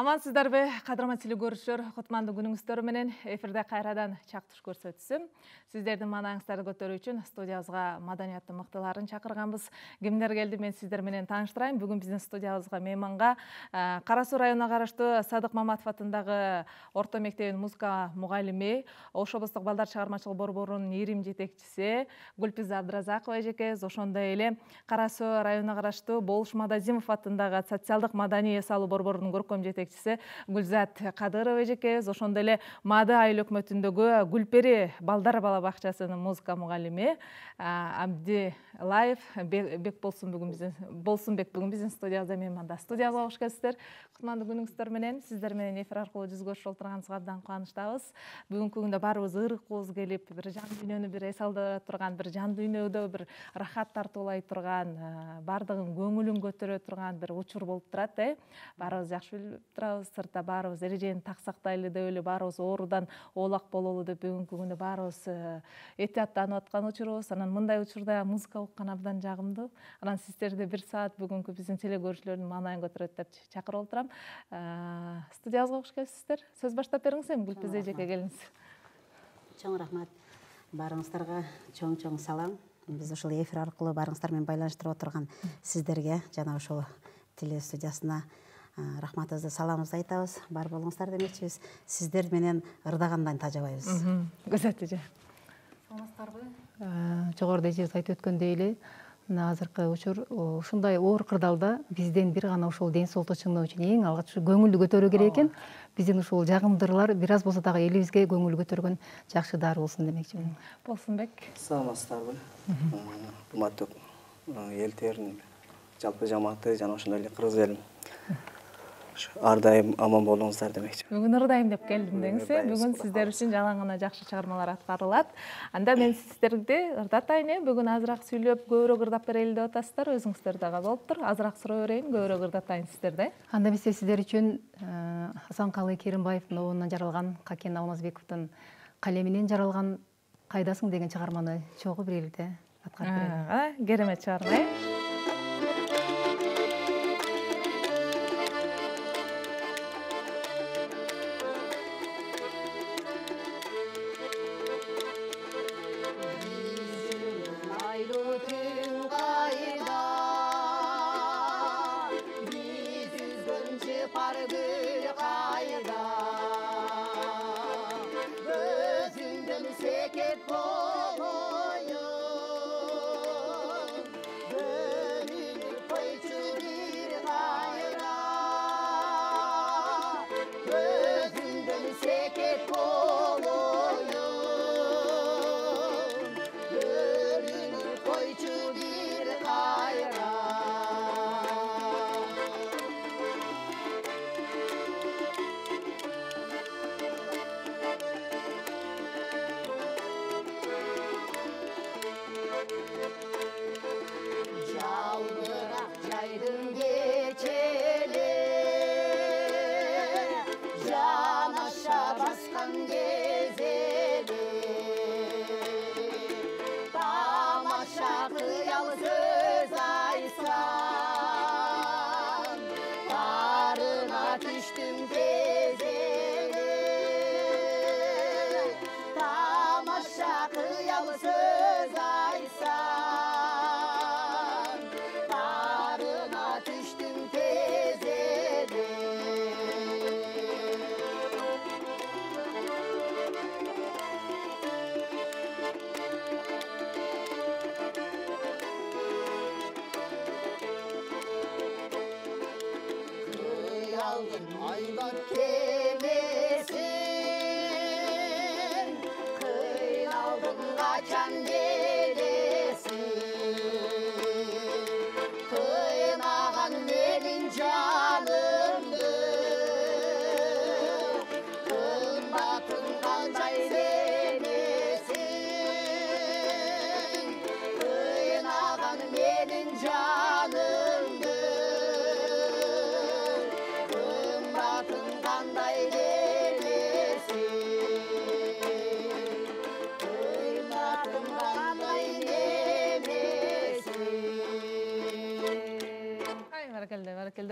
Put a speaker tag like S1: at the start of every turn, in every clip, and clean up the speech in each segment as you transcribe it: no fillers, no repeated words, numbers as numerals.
S1: Амансыздарбы, кадырман көрүшөр, кутмандуу күнүңүздөр менен эфирде кайрадан чактыш көрсөтүсүм. Сиздердин маанаңыздарды көтөрүү үчүн студиябызга маданияттын мыктыларын чакырганбыз. Кимдер келди, мен сиздер менен тааныштырайын. Бүгүн биздин студиябызга мейманга Кара Суу районуна караштуу Садык Маматов атындагы орто мектебинин музыка мугалими, Ош облустук балдар чыгармачылык борборунун ирим жетекчиси Гүлпиза Абдыразакова эжекебиз, ошондой эле Кара Суу районуна караштуу Болуш Мадазимов атындагы социалдык маданий эс алуу борборунун көркөм жетекчиси Гүлзат Кадырова эжекебиз, ошондой эле Маады айыл өкмөтүндөгү Гүлпери балдар бала бакчасынын музыка мугалими Абдилаев Болсунбек бүгүн биздин студиябызда мейманда. Студиябызга кош келипсиздер. Кутмандуу күнүңүздөр менен сиздер менен эфир аркылуу жүз көрүшүп отурганыбызга абдан кубанычтабыз. Бүгүнкү күндө баарыбыз ырыккыбыз келип, бир жан дүйнөнү бир эс алдыра турган, бир жан дүйнөдө бир рахат тартуулай турган, баардыгын көңүлүн көтөрө турган бир учур болуп турат, Баарыбыз жакшы билип турабыз, сыртта баарыбыз эрежени так сактайлы деп эле, баарыбыз оорудан оолак бололу деп бүгүнкү күндө баарыбыз этияттанып аткан учурубуз. Анан мындай учурда музыка уккан абдан жагымдуу. Анан сиздерди бир саат бүгүнкү биздин телекөрүүчүлөрдүн маанайын көтөрөт деп чакырып отурам. Студиябызга кош келипсиздер. Сөз баштап бериңиз, эми Гүлпиза эжеке келиңиз.
S2: Чоң рахмат. Баарыңыздарга чоң салам. Биз ушул эфир аркылуу баарыңыздар менен байланыштырып отурган сиздерге жана ошол теле студиясына рахматыбызды, саламыбызды айтабыз. Бар болуңуздар демекчибиз. Сиздер менен ырдагандан тажабайбыз.
S1: Гүлзат эже.
S3: Саламатсыздарбы? Жогоруда эжебиз айтып өткөндөй эле, мына азыркы учур ушундай оор кырдаалда бизден бир гана ушул ден соолукту чыңдоо үчүн эң алгач көңүлдү көтөрүү керек экен. Биздин ушул жагымдырлар бир аз болсо дагы элибизге көңүл көтөргөн жакшы дары болсун демекчимин.
S1: Болсунбек.
S4: Саламатсыздарбы? Урматтуу эл теринин жалпы жамааты жана ошондой эле кыргыз элин ар дайым аман болуңуздар демекчи.
S1: Бүгүн ырдайм деп келдим деңиз. Бүгүн сиздер үчүн жалаң гана жакшы чыгармалар аткарылат. Анда мен сиздерди ырдатайын, бүгүн азыраак сүйлөп, көбүрөөк ырдап берели деп атасыздар. Өзүңүздөр дагы болуптур. Азыраак суроо берейин, көбүрөөк ырдатайын сиздерди.
S3: Анда эмесе сиздер үчүн Асанкалы Керимбаевдин обунан жаралган, Какен Алмазбековдун калеминен жаралган Кайдасың деген чыгарманы чогуу биргеликте аткарып берели.
S1: Керемет чыгарма.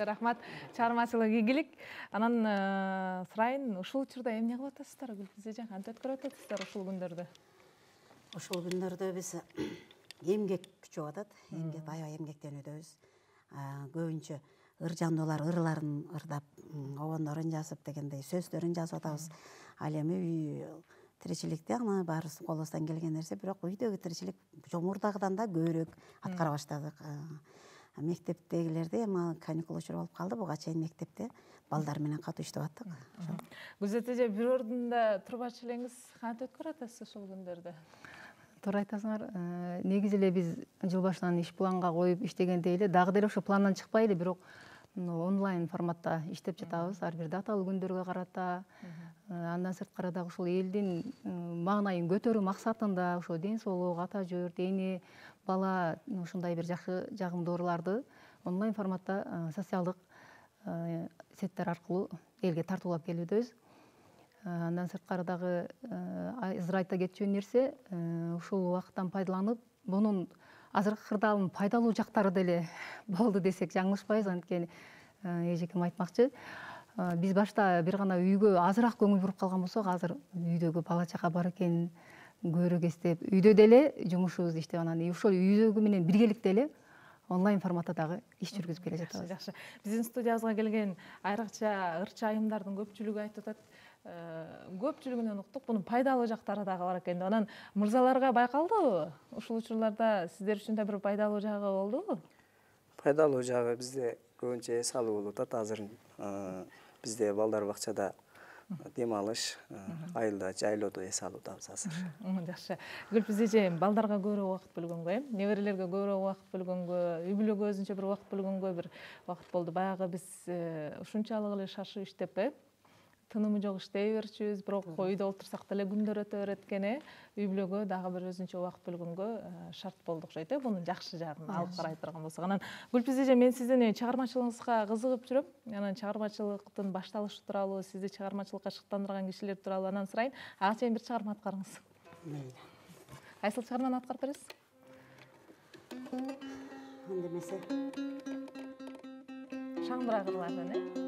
S1: эле рахмат. Чыгармачылык ийгилик. Анан сурайын, ушул учурда эмне кылып атасыздар? Гүлпизежан, кантип өткөрүп атасыздар ушул күндөрдө?
S2: Ушул күндөрдө биз эмгек күчүп атат. Эмгек аябай эмгектенүүдөбүз. Көбүнчө ыр жандуулар ырларын ырдап, обондорун жазып дегендей сөздөрүн жазып атабыз. Ал эми үй тиричиликте аны баарыбыз колубуздан келген нерсе, бирок үйдөгү тиричилик жомурдагыдан да көбүрөөк аткара баштадык. Мектептегилерде эми каникул учуру болуп калды, буга чейин мектепте балдар менен катуу иштеп аттык.
S1: Гүлзат эже, бир ордунда турбачы элеңиз кантип өткөрүп атасыз ушул күндөрдө?
S3: Туура айтасыңар. Негизи эле биз жыл башынан иш планга коюп иштегендей эле дагы деле ошо пландан чыкпай эле, бирок онлайн форматта иштеп жатабыз. Ар бир даталуу күндөргө карата. Андан сырткары дагы ушул элдин маанайын көтөрүү максатында ошо ден соолук, ата жөрт, эне, бала ушундай бир жакшы жагымдуу ырларды онлайн форматта социалдык сеттер аркылуу элге тартуулап келүүбүз. Андан сырткары дагы азыр айта кетчү нерсе, ушул убакыттан пайдаланып, бунун азыркы кырдаалынын пайдалуу жактары деле болду десек жаңылышпайбыз. Анткени эжекем айтмакчы, биз башта бир гана үйгө азыраак көңүл буруп калган болсок, азыр үйдөгү бала чака бар экен, көрүк эстеп, үйдө деле жумушубузду иштеп, анан ошол үйдөгү менен биргеликте эле онлайн форматта дагы иш жүргүзүп келе жатабыз.
S1: Жакшы. Биздин студиябызга келген айрыкча ырчы айымдардын көпчүлүгү айтып атат, көпчүлүгүнөн уктук, бунун пайдалуу жактары дагы бар экен. Анан мырзаларга байкалдыбы? Ушул учурларда сиздер үчүн да бир пайдалуу жагы болдубу?
S4: Пайдалуу жагы бизде көбүнчө эс алуу болуп атат. Азыр бизде балдар бакчада дем алыш, айылда жайлоодо эс алуудабыз азыр.
S1: Жакшы. Гүлпиз эже, балдарга көбүрөөк убакыт бөлгөнгө, неберелерге көбүрөөк убакыт бөлгөнгө, үй бүлөгө өзүнчө бир убакыт бөлгөнгө бир убакыт болду. Баягы биз ушунчалык эле шашып иштеп, тынымы жок иштей берчүбүз, бирок үйдө олтурсак деле күндөр өтө берет экен, үй бүлөгө дагы бир өзүнчө убакыт бөлгөнгө шарт болду окшойт, бунун жакшы жагын алып карай турган болсок. Анан Гүлпиз эже, мен сиздин чыгармачылыгыңызга кызыгып жүрөм. Анан чыгармачылыктын башталышы тууралуу, сизди чыгармачылыкка шыктандырган кишилер тууралуу анан сурайын. Ага чейин бир чыгарма аткарыңыз. Кайсыл чыгарманы аткарып бересиз?
S2: Андемесе
S1: Шаңбырак ырлардан,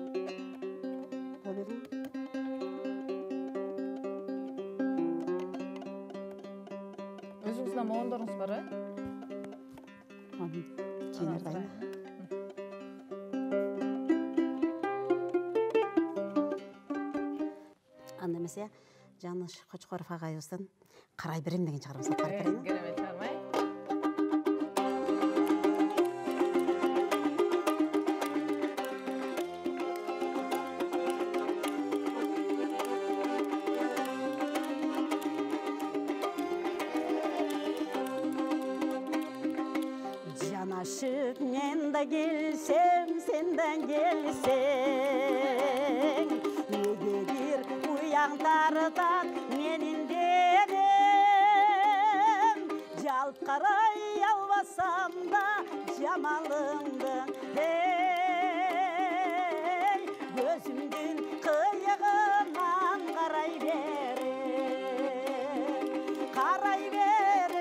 S1: өзүңүздүн моондоруңуз бар,
S2: кийин ырдайм. Андемесе Жаныш Кочкоров агайыбыздын «Карай берем» деген чыгармасын аткарып берейин.
S1: Керемет чыгарма.
S2: Жанашып мен да келсем, сенден келсең, неге бир уяң тартат менин денем, жалт карай албасам да жамалыңдың, көзүмдүн кыйыгынан карай берем, карай берем,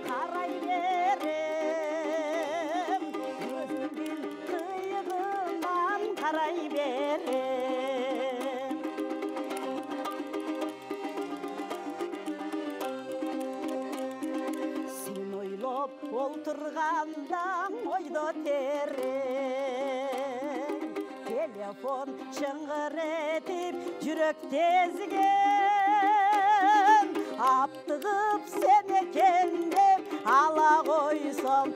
S2: карай берем, көзүмдүн кыйыгынан карай берем. Сен ойлоп олтурганда ойдо терең, телефон чыңгыр этип жүрөк тезген, аптыгып сен экен деп ала койсом,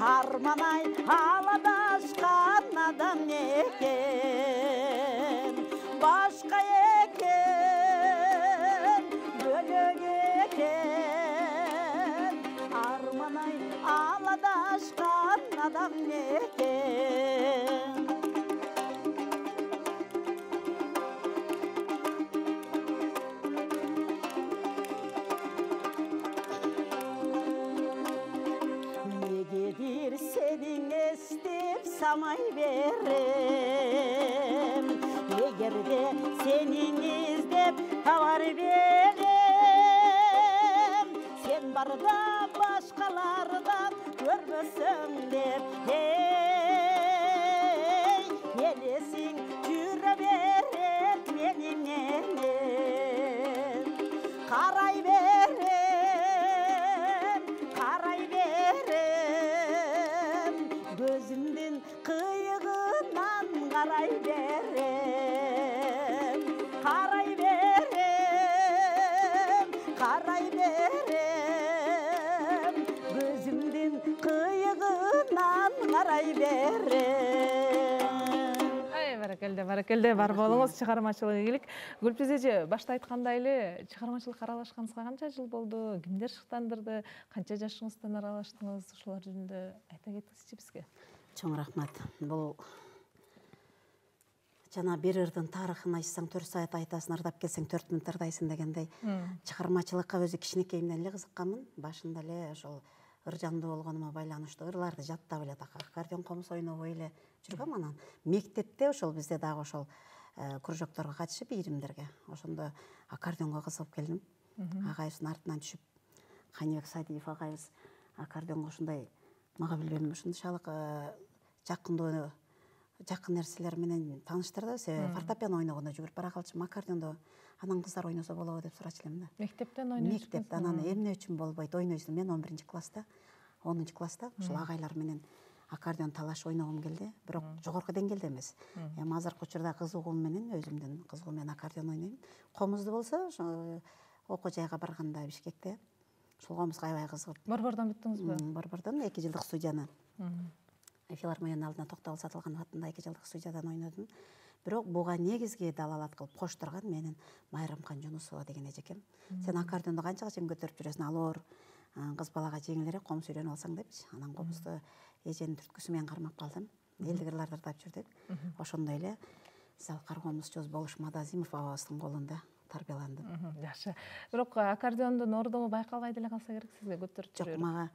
S2: арманай аладашкан адам экен, башка экен, бөлөк экен, арманай аладашкан адам экен. Негедир сенин эстеп самай берем, эгерде сенин издеп табар берем, сен барда башкалардан көрбө қарай берем, көзімден қиығынан қарай берем.
S1: Баракелде, бар болыңыз, шығармашылық игілік. Гүлпиз эже, башта айткандай эле, чыгармачылыкка аралашканыңызга канча жыл болду? Кимдер шыктандырды? Канча жашыңыздан аралаштыңыз? Ушулар жөнүндө айта кетсеңизчи бизге.
S2: Чоң рахмат. Бұл жана бир ырдын тарыхын айтсаң 4 саат айтасын, ырдап келсең 4 мүнөт ырдайсың дегендей. Чыгармачылыкка өзү кичинекейимден эле кызыкканмын. Башында эле ошол ыр жандуу болгонума байланыштуу ырларды жаттап эле аккордеон комуз ойнобой эле жүргөм. Анан мектепте ошол бизде дагы ошол кружокторго катышып ийримдерге ошондо аккордеонго кызыгып келдим. Агайыбыздын артынан түшүп, Каныбек Садиев агайыбыз аккордеонго ушундай мага билбейм ушунчалык жакын нерселер менен тааныштырды. Фортепиано ойногондо жүгүрүп бара калчумун, аккордеондо анан кыздар ойносо болобу деп сурачу элем да.
S1: Мектептен ойнойсуз?
S2: Мектепте. Анан эмне үчүн болбойт, ойнойсуң. Мен 11 класста, 10 класста ушул агайлар менен аккордеон талаш ойногум келди. Бирок жогорку деңгээлде эмес. Эми азыркы учурда кызыгуум менен, өзүмдүн кызыгуум менен аккордеон ойнойм. Комузду болсо окуу жайга барганда Бишкекте ушул комузга аябай кызыгып.
S1: Борбордон бүттүңүзбү?
S2: Борбордон 2 жылдык студияны. Филармониянын алдына Токтогул Сатылганов атында 2 жылдык студиядан ойнодум. Бирок буга негизги далалат кылып коштурган менин Майрамкан Жунусова деген эжекем. Сен аккордеонду канчага чейин көтөрүп жүрөсүң, ал оор кыз балага жеңилирээк комуз үйрөнүп алсаң депчи. Анан комузду эженин түрткүсү менен кармап калдым. Элдик ырларды ырдап жүрдүк. Ошондой эле Залкар комузчубуз Болуш Мадазимов абабыздын колунда тарбияландым.
S1: Жакшы. Бирок аккордеондун ордуну байкалбай деле калса керек сизге көтөрүп жүрүү.
S2: Жок, мага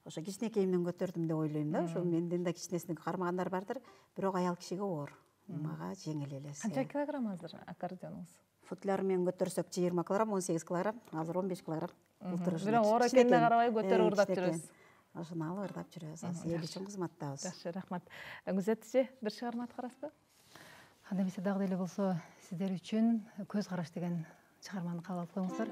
S2: ошо кичинекейимден көтөрдүм деп ойлойм да. Ошо менден да кичинесин кармагандар бардыр. Бирок аял кишиге оор. Мага жеңил эле.
S1: Канча килограмм азыр аккордеонуңуз?
S2: Футляр менен көтөрсөк 20 килограмм, 18 килограмм, азыр 15 килограмм.
S1: Бирок оор экенине карабай көтөрүп ырдап жүрөсүз.
S2: Ошону алып ырдап жүрөбүз. Эл үчүн кызматтабыз.
S1: Жакшы, рахмат. Күзөтчү, бир чыгарма аткарасызбы?
S3: Анда эмесе дагы деле болсо, сиздер үчүн көз караш деген чыгарманы кабыл алып коюңуздар.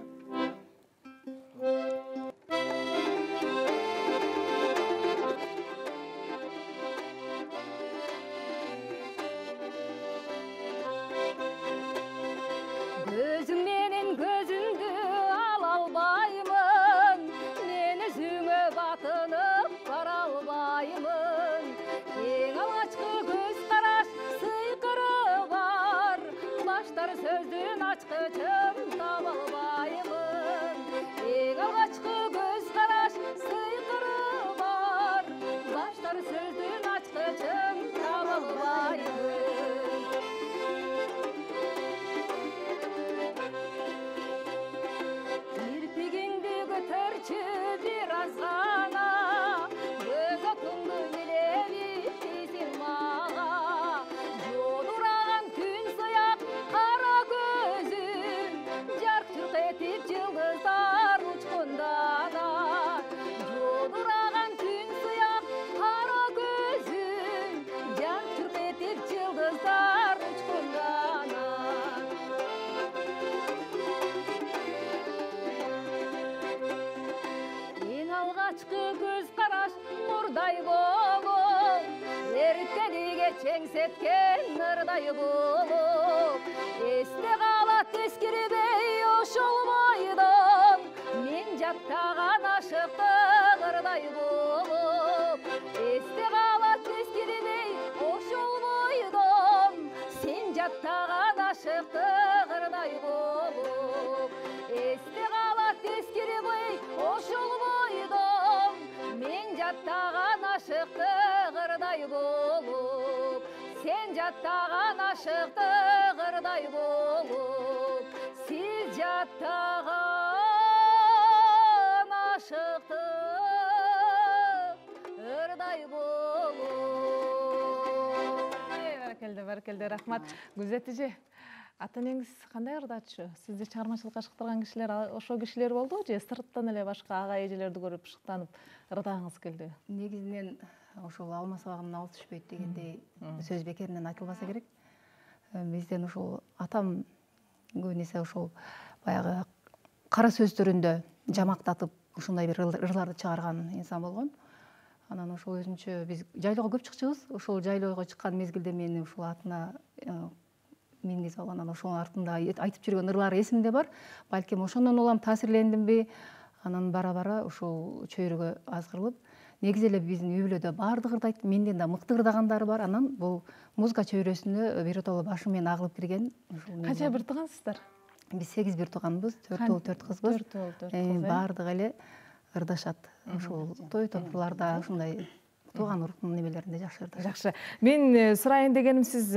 S5: Gözün menin gözündü ала албаймын, мен өзүңө батынып бара албаймын. Эң алгачкы көз караш сыйкыры бар, баштар сөздүн ачкычын таба албаймын. Эң алгачкы көз караш сыйкыры бар, баштар сөздүн ачкычын таба албаймын. Bir azgana göz otundu bilebilirsin mağa. Yodurağan gün sıyak kara gözün, jark çırk etip yıldızlar uçkundana. Yodurağan gün sıyak kara gözün, jark çırk etip yıldızlar uçkundana. Algaçkı göz karaş nurday bolup, erteliğe çengsetken nırday bolup, esте kalat eskiribey oşul boydan, men jattagан aşıqtıq ırday bolup, esте kalat eskiribey oşul boydan, sen jattagан aşıqtıq ırday bolup, esте kalat eskiribey oşul boydan, men jattagан aşıqtıq ırday bolup, sen jattagан aşıqtıq ırday bolup, siz jattagан aşıqtıq ırday bolup.
S1: Баракелде, рахмат. Күзөт эже, ата энеңиз кандай ырдачу? Сизди чыгармачылыкка шыктырган кишилер ошол кишилер болду же сырттан эле башка ага эжелерди көрүп шыктанып ырдагыңыз келди?
S3: Негизинен ошол алма сабагынан абыл түшпөйт дегендей сөз бекеринен айтылбаса керек. Бизден ошол атам көбүн эсе ошол баягы кара сөздөрүндө жамактатып ушундай бир ырларды чыгарган инсан болгон. Анан ошол өзүнчө биз жайлоого көп чыкчубуз. Ошол жайлоого чыккан мезгилде мени ушул атына мингизип алган анан ошонун артында айтып жүргөн ырлары эсимде бар. Балким ошондон улам таасирлендимби, анан бара ушул чөйрөгө азгырылып, негизи эле биздин үй бүлөдө баардык ырды айтып, менден да мыкты ырдагандары бар. Анан бул музыка чөйрөсүнө биротоло башы менен агылып кирген.
S1: Канча бир туугансыздар?
S3: Биз 8 бир тууганбыз, 4 уул 4 кызбыз.
S1: 4 уул 4 кыз.
S3: Баардык эле ырдашат. Ушул той топурларда ушундай тууган уруктун немелеринде жакшы ырдашат.
S1: Жакшы. Мен сурайын дегеним, сиз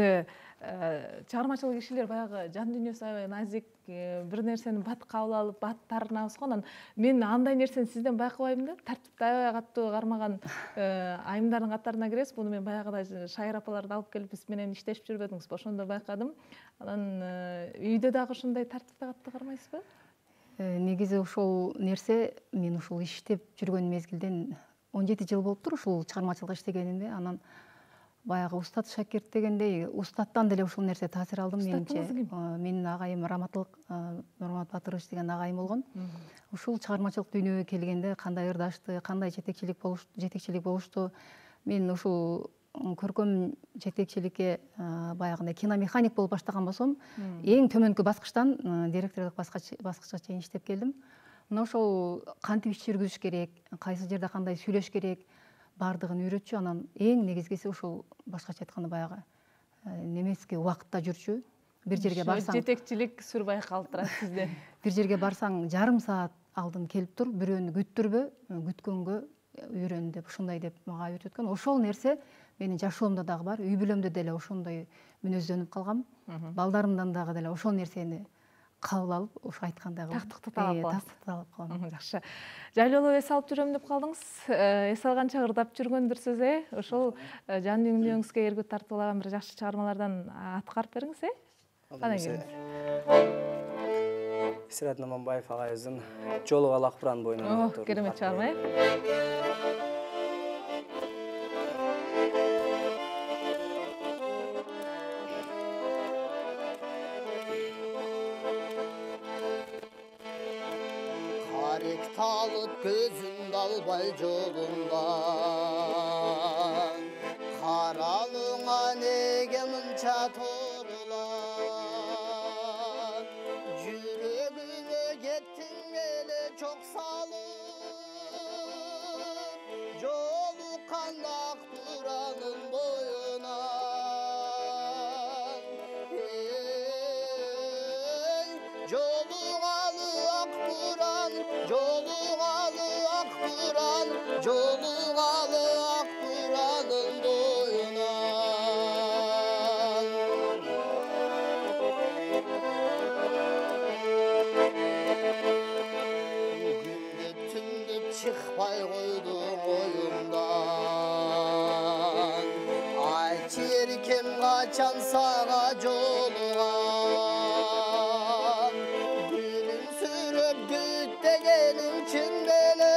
S1: чыгармачыл кишилер баягы жан дүйнөсү аябай назик, бир нерсени бат кабыл алып, бат тарынабыз го. Анан мен андай нерсени сизден байкабайм да, тартипти аябай катуу кармаган айымдардын катарына киресиз. Буну мен баягыда шайыр апаларды алып келип биз менен иштешип жүрбөдүңүзбү? Ошондо байкадым. Анан үйдө дагы ушундай тартипти катуу кармайсызбы?
S3: Негизи ушул нерсе мен ушул иштеп жүргөн мезгилден 17 жыл болуптур ушул чыгармачылыкта иштегениме. Анан баягы устат шакирт дегендей, устаттан деле ушул нерсе таасир алдым менимче. Менин агайым Раматылык Нурмат Батырович деген агайым болгон. Ушул чыгармачылык дүйнөгө келгенде кандай ырдашты, кандай жетекчилик болушту. Мен ушул көркөм жетекчиликке баягындай киномеханик болуп баштаган болсом, эң төмөнкү баскычтан директордук баскычка чейин иштеп келдим. Мына ошол кантип иш жүргүзүш керек, кайсы жерде кандай сүйлөш керек, баардыгын үйрөтчү. Анан эң негизгиси ушул башкача айтканда баягы немески убакытта жүрчү. Бир жерге барсаң
S1: жетекчилик сүр байкалып турат сизде.
S3: Бир жерге барсаң жарым саат алдын келип тур, бирөөнү күттүрбө, күткөнгө үйрөн деп ушундай деп мага үйрөткөн. Ошол нерсе менин жашоомдо дагы бар, үй бүлөмдө деле ошондой мүнөздөнүп калгам. Балдарымдан дагы деле ошол нерсени кабыл алып, ошо айткандагы
S1: тактыкты талап
S3: калам.
S1: Жакшы. Жайлоолуу эс алып жүрөм деп калдыңыз. Эс алганча ырдап жүргөндүрсүз, Ошол жан дүйнөңүзгө эргүү тартуулаган бир жакшы чыгармалардан аткарып бериңиз, Кандай келиңиз?
S4: Исрат Наманбаев агайыбыздын Жолуга Лакпыран боюнан.
S1: Керемет чыгарма,
S6: Karek talıp gözün dalbay jolundan, karalığına nege mınça torulan, yüreğine gittin ele çok salıp, jolu kandak duranın boyuna. Jolugalı Akburan'ın boyuna. Günde tünde çıkpay koydum oyundan, ayt erkem kaçan sağa jolugan, gülüm sürüp gütte gelin çindele.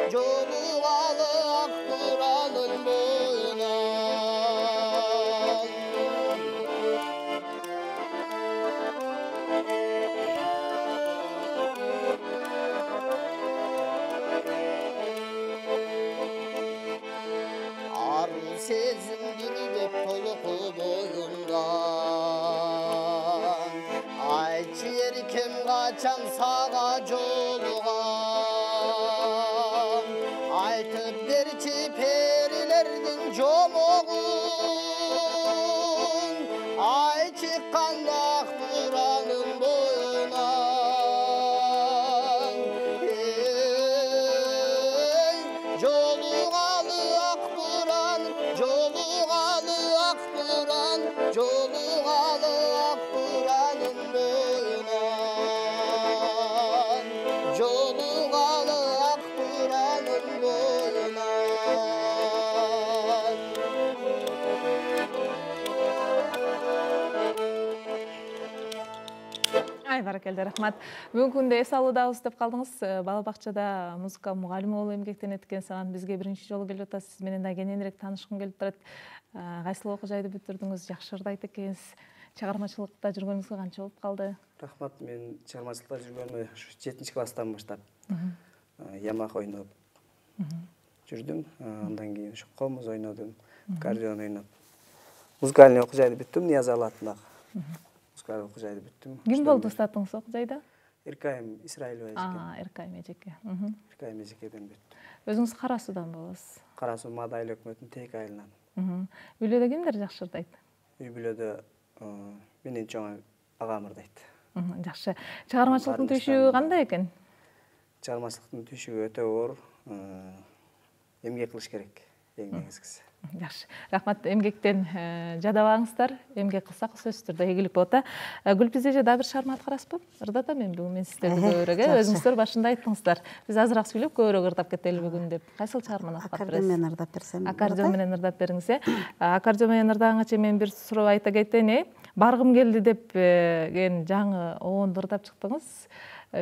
S6: Jolugalı Akburan'ın boyuna. Arı sezim dürüp toluku boyundan, ayçı erkem kaçan sağa jolugan, aytıp berçi perilerden jomogun, ay çıkkan Akburan'ın boyuna. Jolugalı Akburan, Jolugalı Akburan, Jolugalı Akburan'ın boyuna. Jolugalı Akburan'ın boyuna.
S1: Баракелде, рахмат. Бүгүнкү күндө эс алуудабыз деп калдыңыз. Бала бакчада музыка мугалими болуп эмгектенет экенсиз. Бизге биринчи жолу келип атасыз. Сиз менен да кененирээк таанышкым келип турат. Кайсыл окуу жайды бүтүрдүңүз? Жакшы ырдайт экенсиз. Чыгармачылыкта жүргөнүңүзгө канча болуп калды?
S4: Рахмат, мен чыгармачылыкта жүргөнүмө 7 класстан баштап ямах ойноп жүрдүм. Андан кийин ушу комуз ойнодум, аккордеон ойноп. Музыкальный окуу жайды бүттүм, Нияз Алатындагы. Музыкалдык окуу жайды бүттүм.
S1: Ким болду устатыңыз окуу жайда?
S4: Иркайым Исраилова эжеке.
S1: Иркайым эжеке.
S4: Иркайым эжекеден бүттүм.
S1: Өзүңүз Кара Суудан болосуз.
S4: Кара Суу Маада айыл өкмөтүнүн Тек айылынан.
S1: Үй бүлөдө кимдер жакшы ырдайт?
S4: Үй бүлөдө менен чоң агам ырдайт.
S1: Жакшы. Чыгармачылыктын түйшүгү кандай экен?
S4: Чыгармачылыктын түйшүгү өтө оор. Эмгек кылыш керек, эң негизгиси.
S1: Жакшы. Рахмат, эмгектен жадабаңыздар. Эмгек кылсак сөзсүз түрдө ийгилик болот. Гүлпиз эже дагы бир чыгарма аткарасызбы? Ырдатам мен бүгүн сиздерди көбүрөөк. Өзүңүздөр башында айттыңыздар. Биз азыраак сүйлөп көбүрөөк ырдап кетели бүгүн деп. Кайсыл чыгарманы аткарып бересиз?
S2: Аккордеон менен ырдап берсем.
S1: Аккордеон менен ырдап бериңиз. Аккордеон менен ырдаганга чейин мен бир суроо айта кетейин. Баргым келди деп жаңы оонду ырдап чыктыңыз.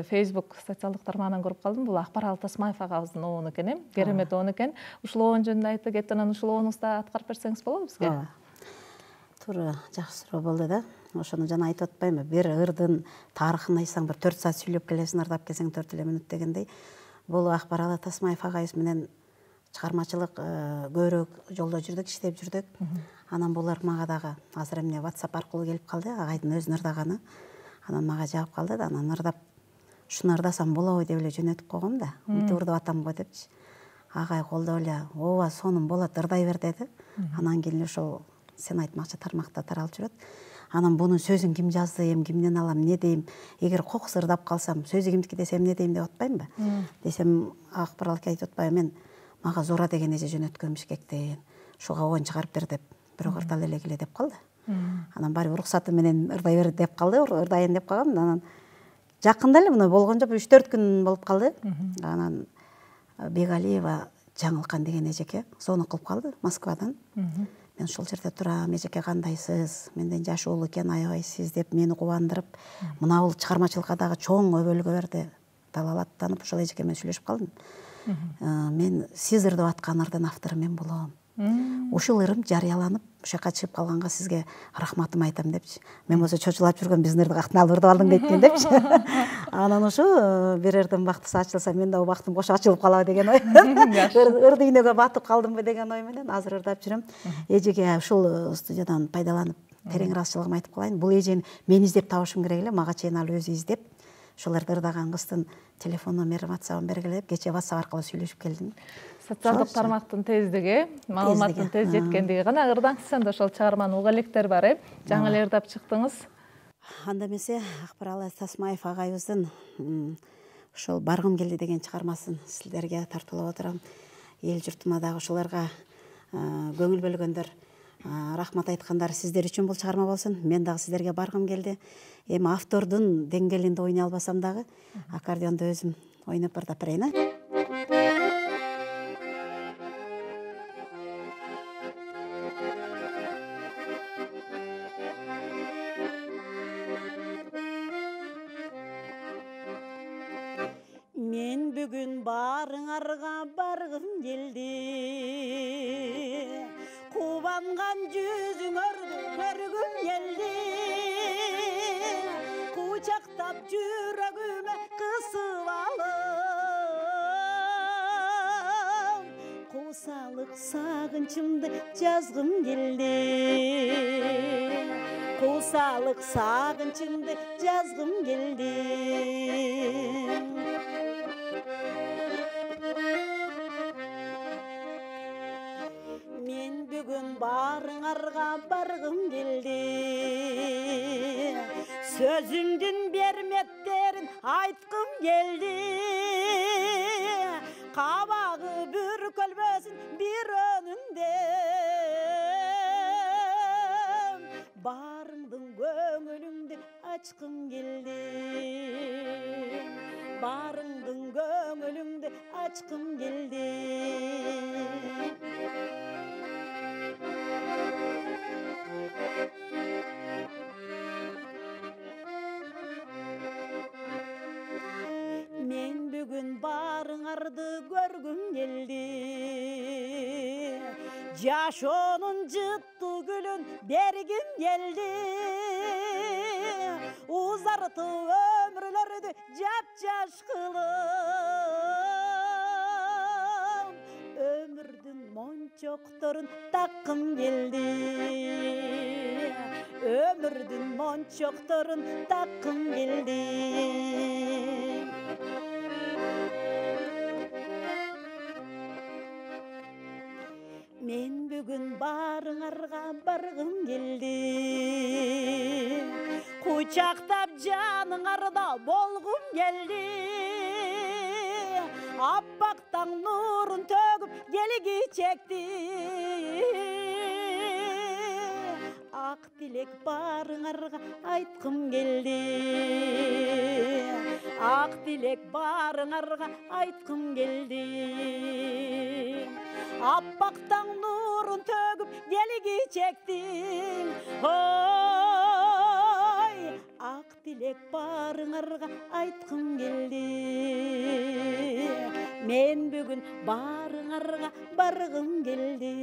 S1: Facebook социалдык тармагынан көрүп калдым. Бул Акбаралы Тасмаев агабыздын оону экен, керемет оону экен. Ушул оон жөнүндө айтып кетти, анан ушул оонуңузду аткарып берсеңиз болобу бизге?
S2: Ооба. Туура, жакшы суроо болду да. Ошону жана айтып атпаймынбы? Бир ырдын тарыхын айтсаң, бир 4 саат сүйлөп келесиң, ырдап келсең 4 мүнөт дегендей. Бул Акбаралы Тасмаев агайыбыз менен чыгармачылык көбүрөөк жолдо жүрдүк, иштеп жүрдүк. Анан булар мага дагы азыр эмне WhatsApp аркылуу келип калды, агайдын өзүнүн ырдаганы. Анан мага жаап калды да, анан ырдап шуну ырдасам болобу деп эле жөнөтүп койгом да. Мынтип ырдап атам го депчи. Агай колдоп эле, ооба сонун болот, ырдай бер деди. Анан кийин ошол сен айтмакчы тармакта таралып жүрөт. Анан бунун сөзүн ким жазды, кимден алам, эмне дейм? Эгер кокус ырдап калсам, сөзү кимдики десем эмне дейм деп атпаймынбы? Десем, Акбаралы айтып атпайбы, мен мага Зора деген эже жөнөткөн бишкектен. Шуга оон чыгарып бер деп, бирок ырдала элегиле деп калды. Анан баары уруксаты менен ырдай бер деп калды, ырдайын деп калгам. Анан жакында эле мына болгон жок, 3-4 күн болуп калды. Анан Бегалиева Жаңылкан деген эжеке звонок кылып калды Москвадан. Мен ушул жерде турам, эжеке кандайсыз? Менден жашы улуу экен, аябайсыз деп мени кубандырып, мына бул чыгармачылыкка дагы чоң өбөлгө берди. Далалаттанып ошол эжеке менен сүйлөшүп калдым. Мен сиз ырдап аткан ырдын автору мен болом. Ушул ырым жарыяланып, ошо жака чыгып калганга сизге рахматымды айтам депчи. Мен болсо чочулап жүргөн биздин ырды кактын алып ырдап алдың дейт депчи. Анан ошо бир ырдын бактысы ачылса, мен да бул бактым кошо ачылып калабы деген ой. Ырды үйнөгө батып калдымбы деген ой менен азыр ырдап жүрөм. Эжеге ушул студиядан пайдаланып терең ыраазычылыгымды айтып калайын. Бул эжени мен издеп табышым керек эле, мага чейин ал өзү издеп, ошолорду ырдаган кыздын телефон номерин, WhatsApp-ын бергиле деп, кечээ WhatsApp аркылуу сүйлөшүп келдим.
S1: Социалдык тармактын тездиги, маалыматтын тез жеткендиги гана ырдаңыз, анда ошол чыгарманы уга электер бар, жаңы эле ырдап чыктыңыз.
S2: Анда эмесе Акбаралы Тасмаев агайыбыздын ошол Баргым келди деген чыгармасын силерге тартуулап отурам. Эл журтума дагы ошолорго көңүл бөлгөндөр, рахмат айткандар сиздер үчүн бул чыгарма болсун. Мен дагы сиздерге баргым келди. Эми автордун деңгээлинде ойнай албасам дагы аккордеонду өзүм ойноп ырдап берейин. Мен бүгүн барыңарга баргым келди. Кубанган жүзүңөрдү көргүм келди. Кучактап жүрөгүмө кысып алып, кусалык сагынчымды жазгым келди. Кусалык сагынчымды жазгым келди. Мен бүгүн барыңарга баргым келди. Сөзүмдүн берметтерин айткым келди. Кабагы бүркөлбөсүн бирөөнүндө. Барыңдын көңүлүңдү ачкым келди. Барыңдын көңүлүңдү ачкым келди. барыңарды көргім келді. Жашоонун жытты гүлін бергім келді. Узарты өмірлерді жап-жаш қылып, өмірдің мончоқторын таққым келді. Өмірдің мончоқторын таққым келді. Мен бүгін барыңарға барғым келді. Құшақтап жаныңарда болғым келді. Аппақтан нұрын төгіп келгі чекті. Ақ тілек барыңарға айтқым келді. Ақ тілек барыңарға айтқым келді. Аппақтан нұрын төгіп келгі чектің. Ой, ақ тілек барыңарға айтқым келді. Мен бүгін барыңарға барғым келді.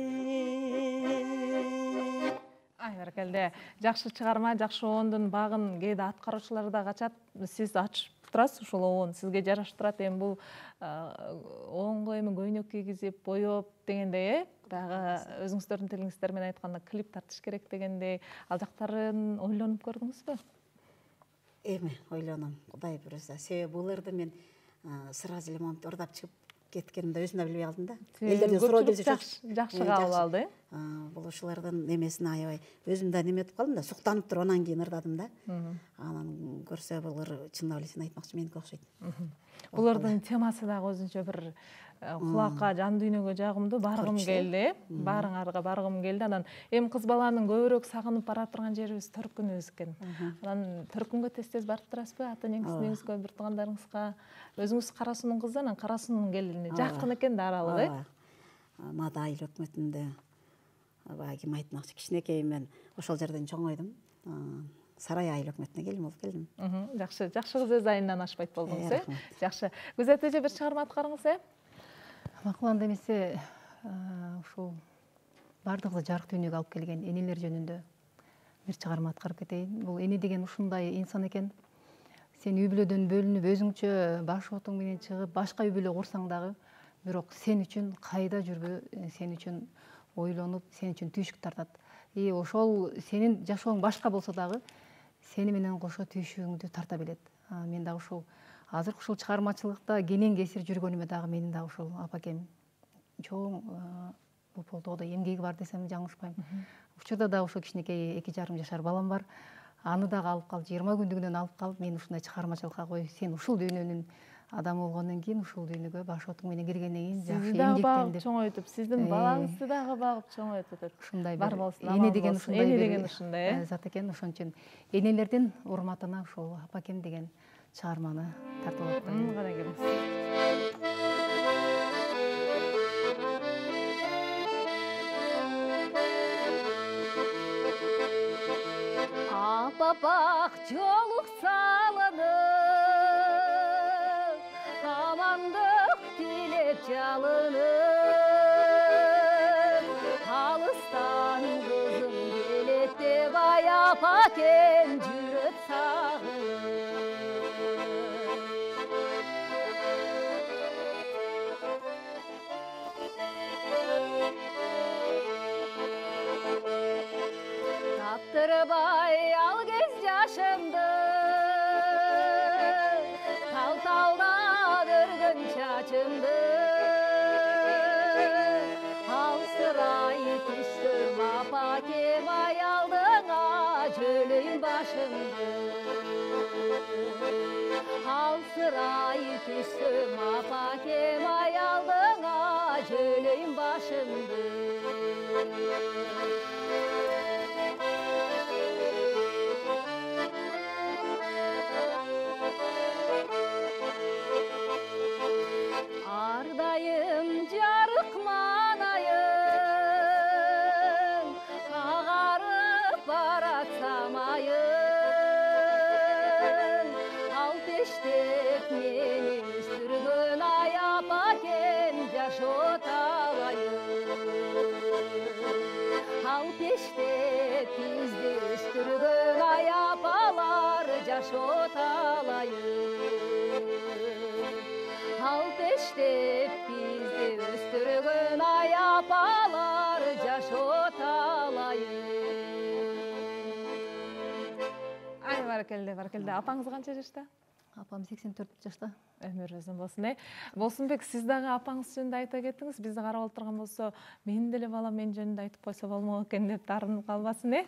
S1: Ай, бәрекелде. Жақшы чыгарма, жақшы оңдың бағын кейде атқарушылар да қачат. Сіз ашып тұрасыз, ушул оң сізге жараштырат. Эми бул оңго эми көйнөк кийгизип, боёп дегендей, дагы өзүңүздөрдүн тилиңиздер менен айтканда клип тартыш керек дегендей, ал жактарын ойлонуп көрдүңүзбү?
S2: Эми ойлоном, Кудай буюрса. Себеби бул жерде мен сразу эле момунтип ырдап чыгып кеткенимде өзүм да билбей калдым да. Элдерден суроо келсе
S1: жакшы кабыл алды.
S2: Бул ушулардын немесине аябай өзүм да неметип калдым да, суктанып туруп анан кийин ырдадым да. Анан көрсө бул ыр чындап эле сен айтмакчы меники окшойт.
S1: Булардын темасы дагы өзүнчө бир кулакка, жан дүйнөгө жагымдуу, баргым келди. Барыңарга баргым келди. Анан эми кыз баланын көбүрөөк сагынып бара турган жерибиз Төркүнүбүз экен. Анан Төркүнгө тез-тез барып турасызбы? Ата-энеңиздин үйүңүзгө, бир туугандарыңызга? Өзүңүз Кара Суунун кызы, анан Кара Суунун келини. Жакын экен да аралыгы.
S2: Мада айыл өкмөтүндө ким айтмакчы, кичинекей мен ошол жерден чоңойдум. Сарай айыл өкмөтүнө келим болуп келдим.
S1: Жакшы кыз өз айынан ашпайт болдуңуз, э? Жакшы. Гүзат эже бир чыгарма аткарыңыз, э?
S3: Макуланда эмесе, ушул бардыгыбызды жарык дүйнөгө алып келген энелер жөнүндө бир чыгарма аткарып кетейин. Бул эне деген ушундай инсан экен. Сен үй бүлөдөн бөлүнүп, өзүңчө баш отуң менен чыгып, башка үй бүлө курсаң дагы, бирок сен үчүн кайда жүрбү, сен үчүн ойлонуп, сен үчүн түйшүк тартат. Ошол сенин жашооң башка болсо дагы, сени менен кошо түйшүгүңдү тарта билет. Мен дагы ушул азыр ушул чыгармачылыкта кенен кесир жүргөнүмө дагы менин дагы ушул апакем чоң Болтоодо эмгеги бар десем жаңылышпайм. Учурда дагы ушул кичинекей 2,5 жашар балам бар. Аны дагы алып калып, 20 күндүгүнөн алып калып, мен ушундай чыгармачылыкка кой, сен ушул дүйнөнүн адамы болгондон кийин, ушул дүйнөгө баш отуң менен киргенден кийин жакшы эмгектендип,
S1: чоңойтуп, сиздин балаңызды дагы багып чоңойтуп атат.
S3: Ушундай
S1: бар болсун,
S3: эне деген
S1: ушундай
S3: зат экен. Ошон үчүн энелердин урматына ушул апакем деген чыгарманы тартып алып коюм.
S1: Кана келиңиз.
S5: Апапак жолук салынып, амандык тилеп жалынып, алыстан кызым келет деп ай апакем жүрөт сагынып. Таптырбай ал кез жашымды, тал-талдап өргөн чачымды, алсырай түстүм апакем аялдыңа жөлөйм башымды. Алсырай түстүм апакем аялдыңа жөлөйм башымды. Ардайым жарык манайым, агарып барат самайым, ал пештеп мени өстүргөн ай апа Ateşte bizde üstürgün ay apalar Jaş otalayın Ateşte bizde üstürgün ay apalar Jaş otalayın
S1: Ay баракелде. Апаңыз қанша жашта?
S3: Апам 84 жашта.
S1: Өмір өзің болсын. Болсынбек, сіз дағы апаңыз жөнінде айта кеттіңіз. Бізді қарап отырған болса, мен деле балам мен жөнінде айтып қойса болмау екен деп тарынып қалбасын,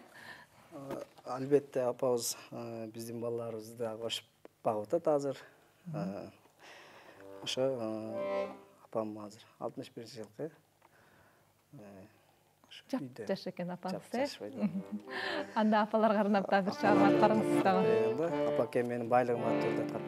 S4: Албетте апабыз биздин балдарыбызды кошуп багып атат азыр. Ошо апам азыр 61-жылкы.
S1: Жаш екен апаңыз,
S4: Жашпайды.
S1: Анда апалар қарынап та бір шағым атқарыңыз тағы.
S4: Апаке менин байлыгыма түрдө кап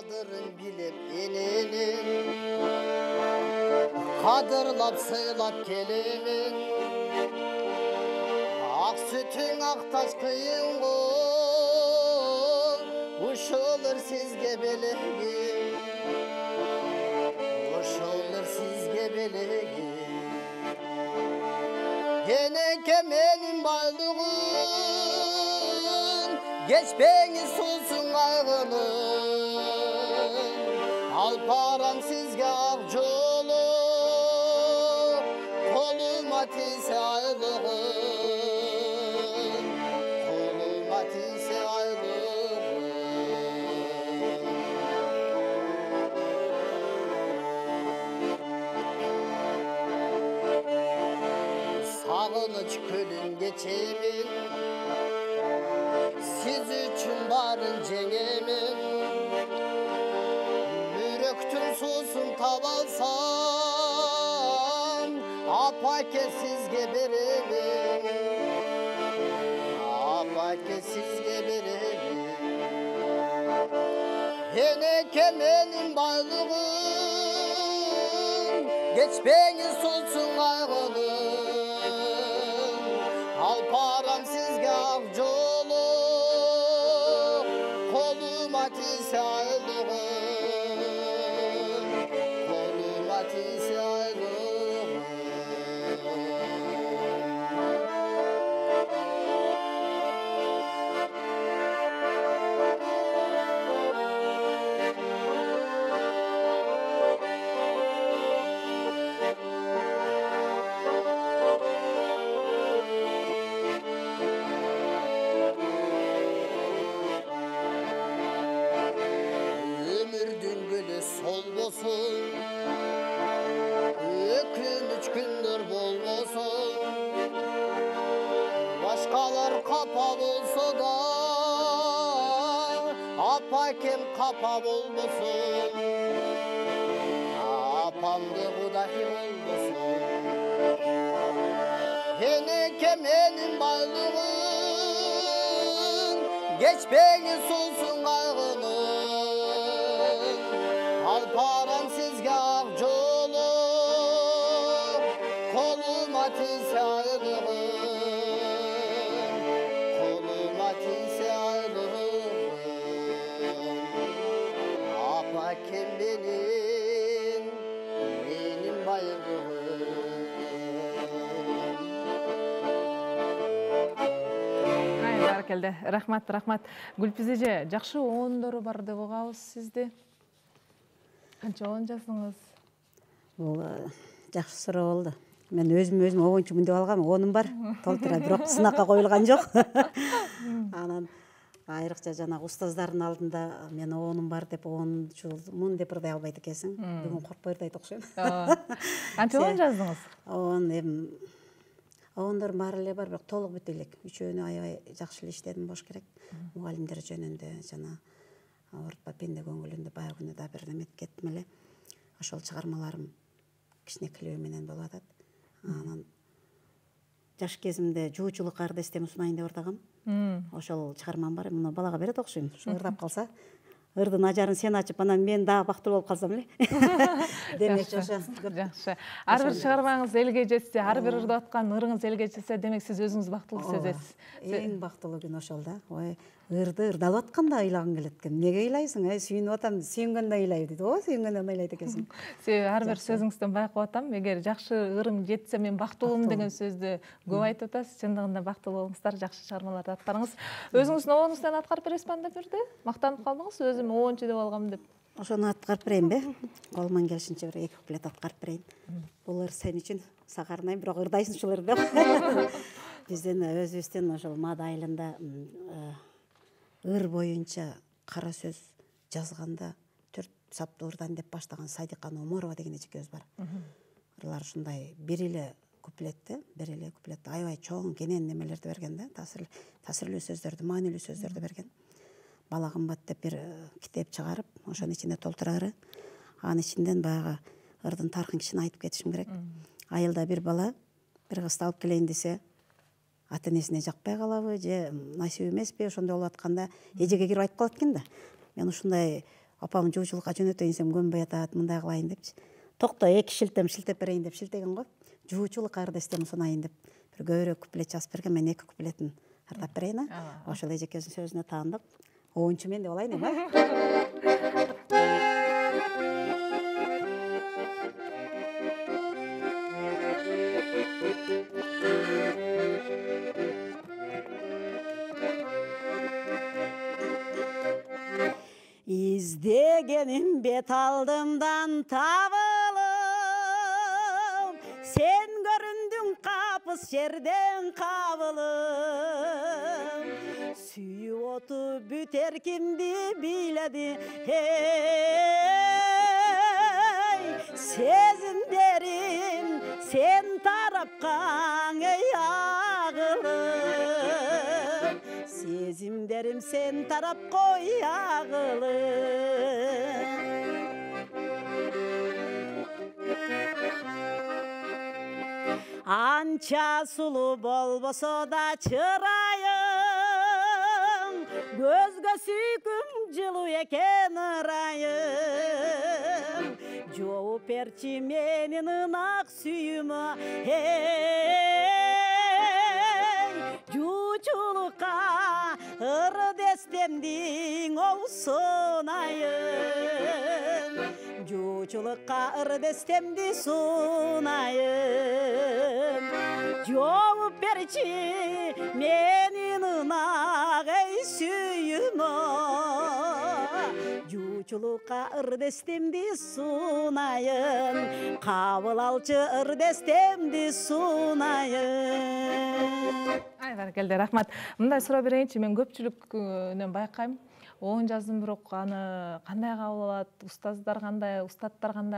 S6: Kadırın bilip elinin Kadırlap sıylap gelinin Ak sütün aktaş kıyın Uşulur sizge belegi Uşulur sizge belegi Yeneke menin baylığın Geçmeğin sulsun aygının Alparam sizge akjolu Koluma tise aylığın Koluma tise aylığın Sağılıç külün geçemin Siz üçün barın cengemin Müröktün susun tabalsam Apake sizge beremin Apake sizge beremin Heneke menin baylığın Geçmeğin sulsun aygının Alparam sizge akjolu Koluma tise aylığın Koluma tise aylığın Ömürdün gülü sol bolsun Ökün 3 gündür bolmasın Başkalar kapa bolsa da Apakem kapa bolmasın Apamdı kudahi olmasın Heneke menin baylığın Geçmeğin sulsun aygının Alparam sizge akjolu Koluma tise aylığın Koluma tise aylığın Apakem benim baylığım
S1: Ай, баракелде. Рахмат. Гүлпиз эже, жакшы оондору бар деп угабыз сизди. Канча оон жасыңыз?
S2: Бул жакшы суроо болду. Мен өзүм оончумун деп алгам, оонум бар. Толтура, бирок сынакка коюлган жок. Анан айрыкча жанагы устаздардын алдында мен оонум бар деп оончумун деп ырдай албайт экенсиң. Бүгүн коркпой ырдайт окшойм.
S1: Канча оон жаздыңыз?
S2: Оон оондорум баары эле бар, бирок толук бүтө элек. Үчөөнү аябай жакшы эле иштедим болуш керек. Мугалимдер жөнүндө жана Орутпа пенде көңүлүндө баягы күнү да бир неме кеттим эле. Ошол чыгармаларым кичине клеүү менен болуп атат. Анан жаш кезимде жуучулук арды эстем сунайын деп ырдагам. Ошол чыгармам бар. Муну балага берет окшойм. Ушу ырдап калса, ырдын ажарын сен ачып, анан мен дагы бактылуу болуп калсам эле. Демекчи ошо.
S1: Жакшы. Ар бир чыгармаңыз элге жетсе, ар бир ырдап аткан ырыңыз элге жетсе, демек сиз өзүңүз бактылуу сезесиз.
S2: Эң бактылуу күн ошол да. Ой, ырдалып атканда ыйлагың келет экен. Эмнеге ыйлайсың? Сүйүнүп атам, сүйүнгөндө ыйлайбы дейт. Сүйүнгөндө ыйлайт экенсиң.
S1: Себеби ар бир сөзүңүздөн байкап атам, эгер жакшы ырым жетсе мен бактылуумун деген сөздү көп айтып атасыз. Чындыгында бактылуу болуңуздар, жакшы чыгармаларды аткарыңыз. Өзүңүздүн обоңуздан аткарып бересизби анда бирде? Мактанып калдыңыз, өзүм обончу деп алгам деп.
S2: Ошону аткарып берейинби? Колуман келишинче бир 2 куплет аткарып берейин. Бул ыр сен үчүн сагарнайм, бирок ырдайсың ушул ырды. Бизден өзүбүздөн ошол Мада айылында ыр боюнча кара сөз жазганда 4 саптуу ырдан деп баштаган Сайдыкан Оморова деген эжекебиз бар. Ырлар ушундай бир эле куплетти аябай чоң кенен немелерди берген да, таасирлүү сөздөрдү, маанилүү сөздөрдү берген. Бала кымбат деп бир китеп чыгарып, ошонун ичинде толтура. Анын ичинден баягы ырдын таркын кишини айтып кетишим керек. Айылда бир бала бир кызды алып келейин десе, ата энесине жакпай калабы же насип эмеспи, ошондой болуп атканда эжеге кирип айтып калат экен да. Мен ушундай апам жуучулукка жөнөтөйүн десем көнбөй атат, мындай кылайын депчи. Токто 2 шилтем шилтеп берейин деп шилтеген го. Жуучулук арды эстем сунайын деп бир көбүрөөк куплет жазып берген. Мен 2 куплетин ырдап берейин. Ошол эжекебиздин сөзүнө таандык. Оончу мен деп алайын эми. İzdegеним бет алдымдан табылып, сен көрүндүң капыс жерден кабылып, сүйүп отуп бүтер кимди бийледи, сезимдерим сен тарапкан агылып, сезимдерим сен тарап кой агылып. Анча сулуу болбосо да чырайың, көзгө сүйкүм жылуу экен ырайың. Жооп берчи менин ынак сүйүүмө, жуучулукка ыр дестемдиң оусунайын, жуучулукка ыр дестемди сунайын. Жооп берчи менин ынак сүйүүмө, жуучулукка ыр дестемди сунайын, кабыл алчы ыр дестемди сунайын.
S1: Ай, баракелде, рахмат. Мындай суроо берейинчи, мен көпчүлүкнөн байкайм. Оон жаздым, бирок аны кандай кабыл алат, устаздар кандай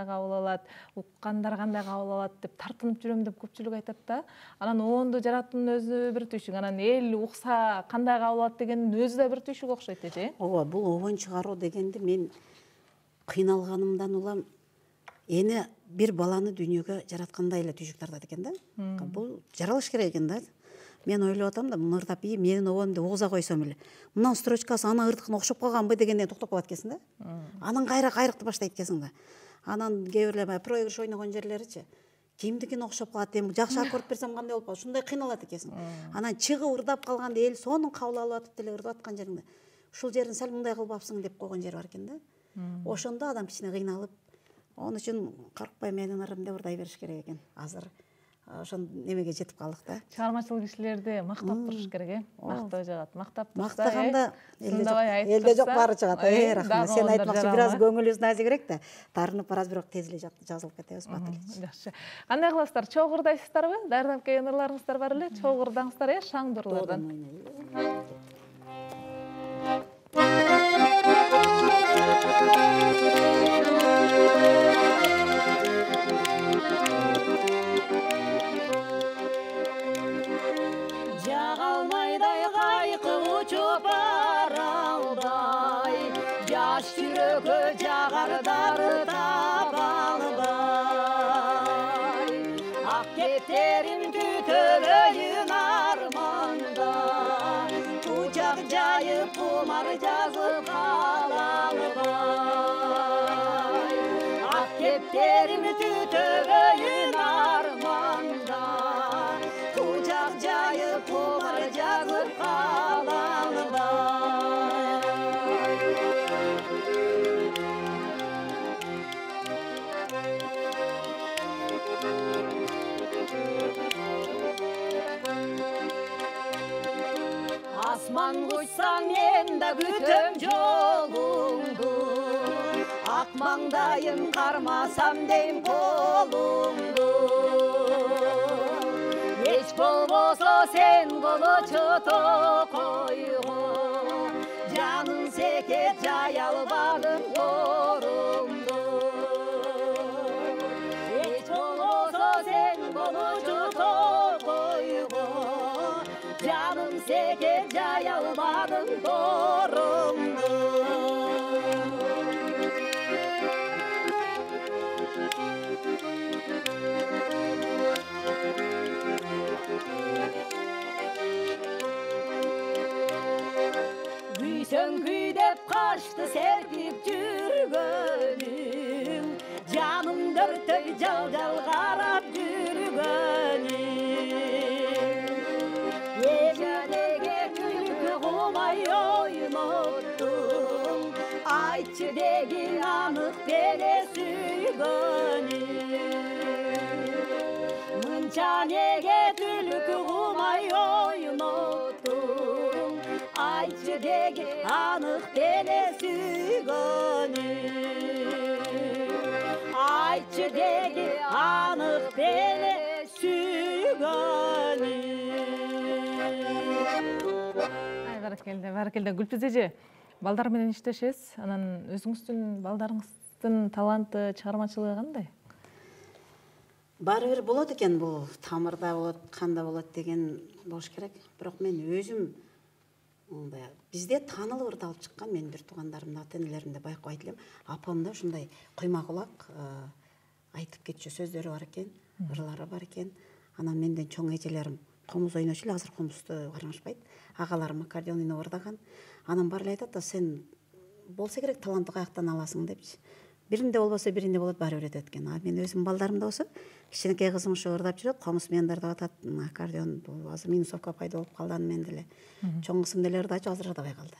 S1: кабыл алат, уккандар кандай кабыл алат деп тартынып жүрөм деп көпчүлүк айтат да. Анан оонду жараттын өзү бир түйшүк, анан эл укса кандай кабыл алат дегендин өзү да бир түйшүк окшойт эже.
S2: Ооба, бул обон чыгаруу дегенди мен кыйналганымдан улам эне бир баланы дүйнөгө жараткандай эле түйшүк тартат экен да. Бул жаралыш керек экен да. Мен ойлоп атам да, муну ырдап менин обонду угуза койсом эле, мына строчкасы ана ырдыкына окшоп калганбы дегенден токтоп калат экенсиң да. Анан кайра кайрыкты баштайт экенсиң да. Анан кээ бирлер проигрыш ойногон жерлеричи кимдикине окшоп калат, эми жакшы аккорд берсем кандай болуп калат, ушундай кыйналат экенсиң. Анан чыгып ырдап калганда эл сонун кабыл алып атып деле ырдап аткан жериңде ушул жерин сал мындай кылбапсың деп койгон жери бар экен да. Ошондо адам кичине кыйналып, onun үчүн коркпой менин ырым деп ырдай бериш керек экен. Азыр ошон немеге жетип калдык да.
S1: Чыгармачылык кишилерди мактап туруш керек, мактоо жагат. Мактап турса,
S2: мактаганда элде жок баары чыгат. Рахмат. Сен айтмакчы бир аз көңүлүбүз назигирээк да, тарынып барабыз, бирок тез эле жазылып кетебиз, батыр.
S1: Жакшы. Кандай кыласыздар? Чогуу ырдайсыздарбы? Даярдап келген ырларыңыздар бар эле? Чогуу ырдаңыздар, шаңдуу ырлардан.
S5: Жағалмайдай қайқы ұшып бара албай, жаш жүрегі жағардары таба албай, ақ кетерім түтілейін құмар жазып қалалбай ақ кептерім түтөгөйін арманда құшақ жайып құмар жазып қалалбай Asman uçsan men de kütüm jolundu Ak mаңдайым қармасам дейм қолыңды Еш болбосо сен колочу токойго Жаным секет жай албадым орумду Еш болбосо сен колочу токойго Canım seke jay almadım doğrumdu Güysön güydep kaçtı serpip жүргөнүм Canım dörtөy jal qarap жүргөнүm Ежедеге күлкі құмай ойнаттым Айтшы деги анық беле сүйгөнүм Мынча неге күлкі құмай ойнаттым Айтшы деги анық беле сүйгөнүм Айтшы деги анық беле сүйгөнүм
S1: Баракелде Гүлпиз эже, балдар менен иштешесиз. Анан өзүңүздүн балдарыңыздын таланты, чыгармачылыгы кандай?
S2: Баары бир болот экен, бул тамырда болот, канда болот деген болуш керек. Бирок мен өзүм мындай бизде таанылып ырдалып чыккан менин бир туугандарымда, ата-энелеримде байкабайт элем. Апамда ушундай кыйма кулак айтып кетчү сөздөрү бар экен, ырлары бар экен. Анан менден чоң эжелерим комуз ойночу эле, азыр комузду кармашпайт. Агаларым аккордеон ойноп ырдаган. Анан баары эле айтат да, сен болсо керек талантты каяктан аласың депчи. Биринде болбосо биринде болот, баары бир өтөт экен. А мен өзүм балдарымда болсо, кичинекей кызым ушу ырдап жүрөт, комуз мендар деп атат, аккордеон азыр минусовка пайда болуп калды мен деле. Чоң кызым деле ырдачу, азыр ырдабай калды.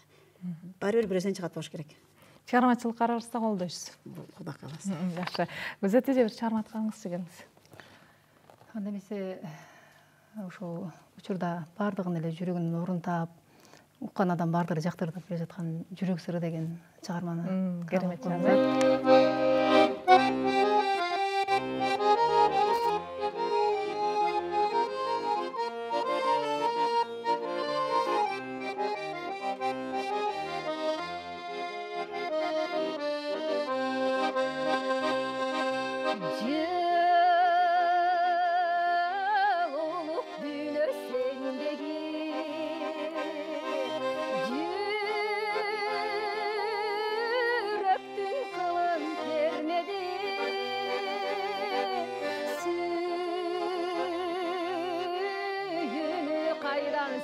S2: Баары бир бирөөсүнөн чыгат болуш керек.
S1: Чыгармачылыкка аралашса колдойсуз.
S2: Кудай кааласа.
S1: Жакшы. Өзөт эже бир чыгарма аткаңызчы келиңиз.
S3: Анда эмесе ошол учурда баардыгын эле жүрөгүнүн орун таап, уккан адам баардыгы жактыртып келе жаткан жүрөк сыры деген чыгарманы
S1: керемет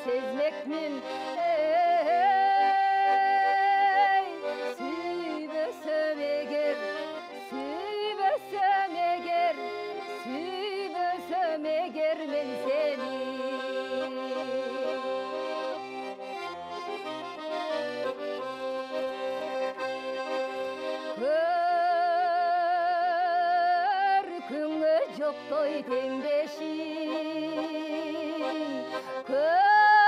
S5: sezmekmin Süybösöm eger Süybösöm eger Süybösöm eger men seni Körküңө joktoy tengdeşin Köngülün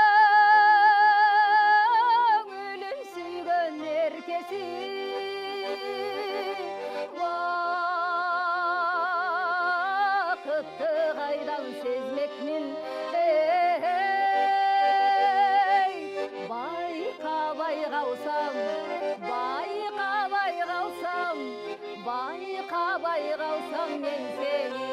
S5: süygön erkesi Vakıtты kaydan sezmekmin Baykabay kalsam Baykabay kalsam Baykabay kalsam men seni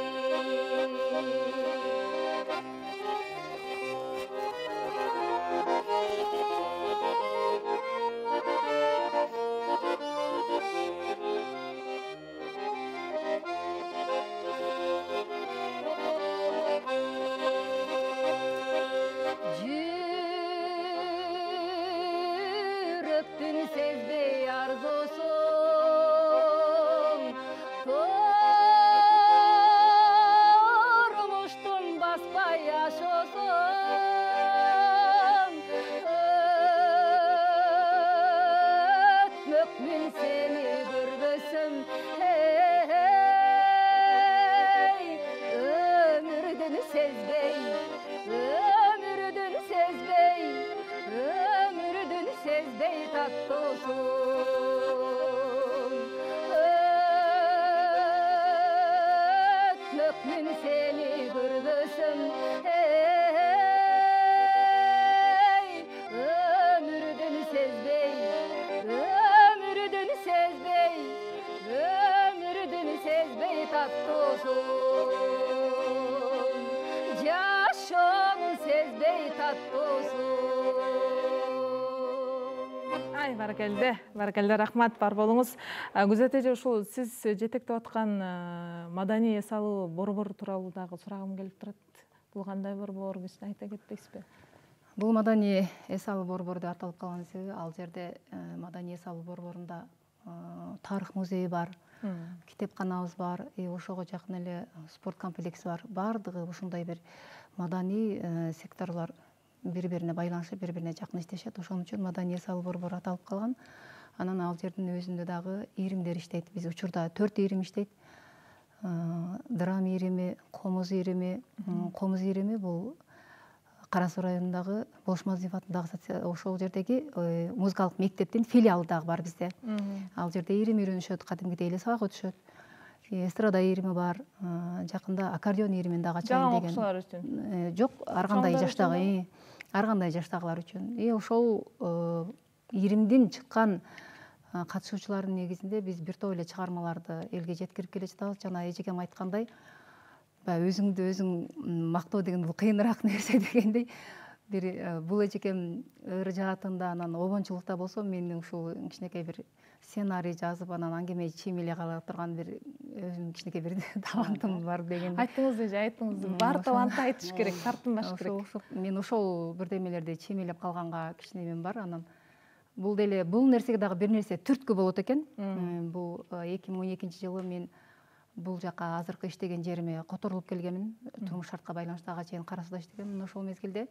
S5: Köklün seni gördüsüm ömürdün sezbey ömürdün sezbey ömürdün sezbey tattosun yaşam sezbey tattosun.
S1: Ай, баракелде, рахмат, бар болуңуз. Гүзат эже, ушул сиз жетектеп аткан маданий эс алуу борбору тууралуу дагы сурагым келип турат. Бул кандай борбор, кичине айта кетпейсизби?
S3: Бул маданий эс алуу борбору деп аталып калган себеби ал жерде маданий эс алуу борборунда тарых музейи бар, китепканабыз бар, ошого жакын эле спорт комплекси бар. Бардыгы ушундай бир маданий секторлор бири-бирине байланышып, бири-бирине жакын иштешет. Ошон үчүн маданий эс алуу борбору аталып калган. Анан ал жердин өзүндө дагы ийримдер иштейт. Биз учурда 4 ийрим иштейт. Драм ийрими, комуз ийрими. Комуз ийрими бул Кара Суу районундагы Болушмазиев атындагы ошол жердеги музыкалык мектептин филиалы дагы бар бизде. Ал жерде ийрим үйрөнүшөт, кадимгидей эле сабак өтүшөт. Эстрада ийрими бар, жакында аккордеон ийримин дагы ачайын деген.
S1: Жаңы окуучулар үчүн?
S3: Жок, ар кандай жаштагылар үчүн. Ошол ийримдин чыккан катышуучулардын негизинде биз бир топ эле чыгармаларды элге жеткирип келе жатабыз. Жана эжекем айткандай, өзүңдү өзүң мактоо деген бул кыйыныраак нерсе дегендей. Бул эжекем ыр жаатында, анан обончулукта болсо, мен ушул кичинекей бир сценарий жазып, анан аңгеме чиймелей кала турган бир өзүм кичинекей бир талантым бар деген.
S1: Айттыңыз эже, айттыңыз. Бар талантты айтыш керек, тартынбаш керек.
S3: Мен ошол бирдемелерди чиймелеп калганга кичинемен бар. Анан бул нерсеге дагы бир нерсе түрткү болот экен. Бул 2012-жылы мен бул жака азыркы иштеген жериме которулуп келгенмин. Турмуш шартка байланыштуу ага чейин Кара Сууда иштегенмин. Ошол мезгилде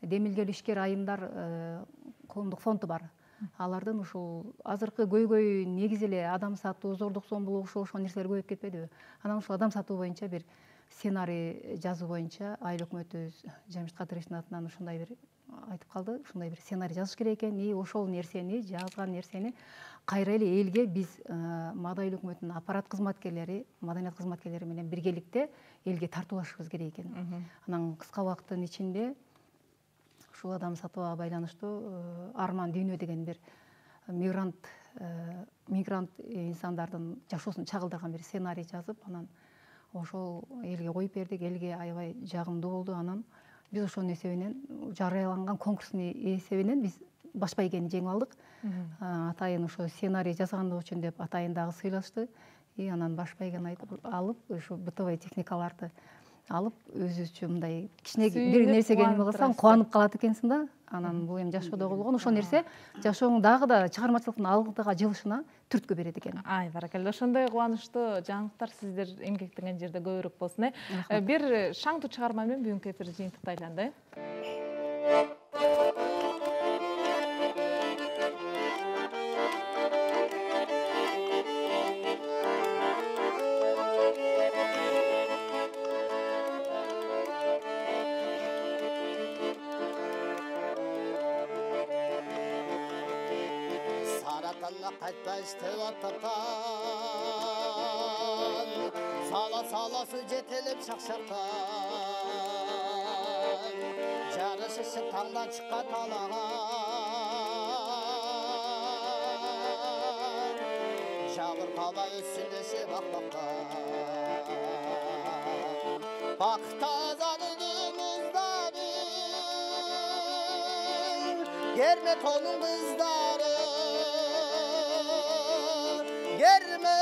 S3: демилгелүү ишкер айымдар коомдук фонду бар. Алардын ушул азыркы көйгөй негизи эле адам сатуу, зордук зомбулук, ошол нерселер көбөйүп кетпедиби? Анан ушул адам сатуу боюнча бир сценарий жазуу боюнча айыл өкмөтүбүз Жамшит Кадыровичтин атынан ушундай бир айтып калды, ушундай бир сценарий жазыш керек экен. Ошол нерсени, жазган нерсени кайра эле элге биз Мадай өкмөтүнүн аппарат кызматкерлери, маданият кызматкерлери менен биргеликте элге тартуулашыбыз керек экен. Анан кыска убакыттын ичинде ушул адам сатууга байланыштуу Арман Дүйнө деген бир мигрант инсандардын жашоосун чагылдырган бир сценарий жазып, анан ошол элге коюп бердик. Элге аябай жагымдуу болду. Анан биз ошонун эсебинен, жарыяланган конкурстун эсебинен биз баш байгени жеңип алдык. Атайын ошо сценарий жазгандык үчүн деп атайын дагы сыйлашты. Анан баш байгени алып, ошо бытовой техникаларды алып, өзүбүзчө мындай кичине бир нерсеге неме кылсаң кубанып калат экенсиң да. Анан бул эми жашоодо болгон ошол нерсе жашооң дагы да чыгармачылыктын алдыга жылышына түрткү берет экен.
S1: Ай, баракалла. Ошондой кубанычтуу жаңылыктар сиздер эмгектенген жерде көбүрөөк болсун. Бир шаңдуу чыгарма менен бүгүнкү эфирди жыйынтыктайлы.
S6: Кайтпаштып атаптан сала-саласы жетелеп шақшақтан жарышышып таңдан чыққа талаған жабыр қала үстіндесе бақбақтан бақтазанының мұздары керме тонын қыздары Yerme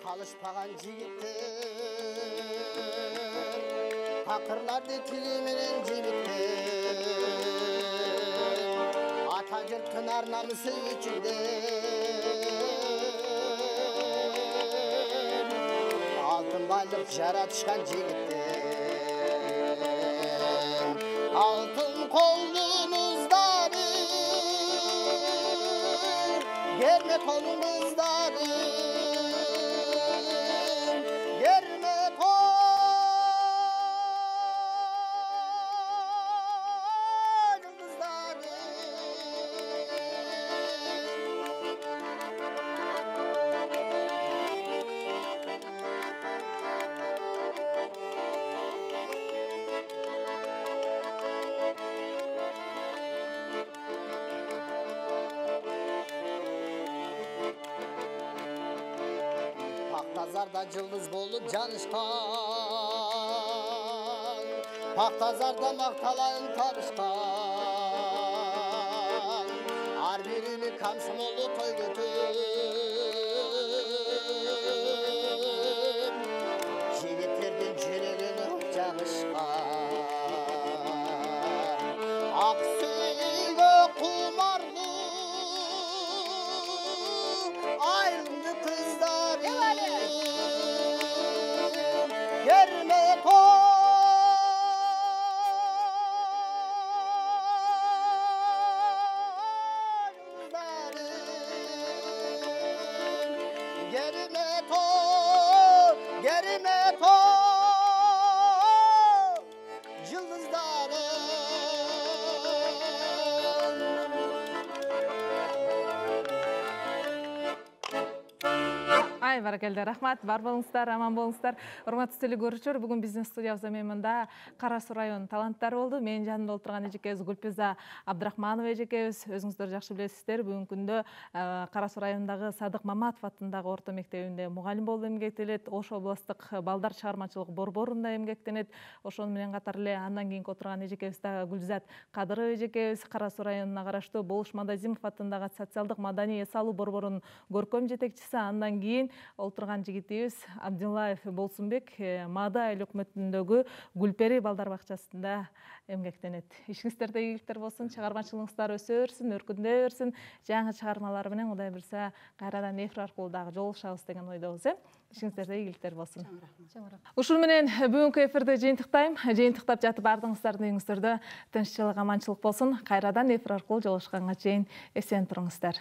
S6: Kalışpagan jigitler Takırlardı tiliminin jibitler Ata jurttun arnamısı üçünden Altın байлық жаратышқан жігіттен алтын қолыңыздары керме қолың қыздары керме Пақтазарда жылдыз болып жанышқан Пақтазарда мақталайын табышқан Ар берілі комсомолы той көтіп жігіттерден жүрегені жағышқан Ақсүйге құмарлы айлымды қыздар Yerme
S1: Ай, баракелде, рахмат, бар болыңыздар, аман болыңыздар. Урматтуу телекөрүүчүлөр, бүгүн биздин студиябызда мында Кара Суу районунун таланттары болду. Менин жанымда отурган эжекебиз Гүлпиза Абдрахманова эжекебиз. Өзүңүздөр жакшы билесиздер, бүгүнкү күндө Кара Суу районундагы Садык Маматов аттындагы орто мектебинде мугалим болуп эмгектенет, Ош облустук балдар чыгармачылык борборунда эмгектенет. Ошону менен катар эле андан кийинки отурган эжекебиз дагы Гүлзат Кадырова эжекебиз Кара Суу районуна караштуу Болуш Мадазимов аттындагы социалдык маданий эс алуу борборунун көркөм жетекчиси. Андан кийин олтурган жигитибиз Абдуллаев Болсунбек Маада айыл өкмөтүндөгү Гүлпери балдар бакчасында эмгектенет. Ишиңиздерде ийгиликтер болсун, чыгармачылыгыңыздар өсө берсин, өркүндө берсин. Жаңы чыгармалар менен Кудай буйрса кайрадан эфир аркылуу дагы жолугушабыз деген ойдобуз. Ишиңиздерде ийгиликтер болсун. Ушул менен бүгүнкү эфирди жыйынтыктайм. Жыйынтыктап жатып бардыгыңыздардын үйүңүздөрдө тынччылык, аманчылык болсун. Кайрадан эфир аркылуу жолугушканга чейин эсен туруңуздар.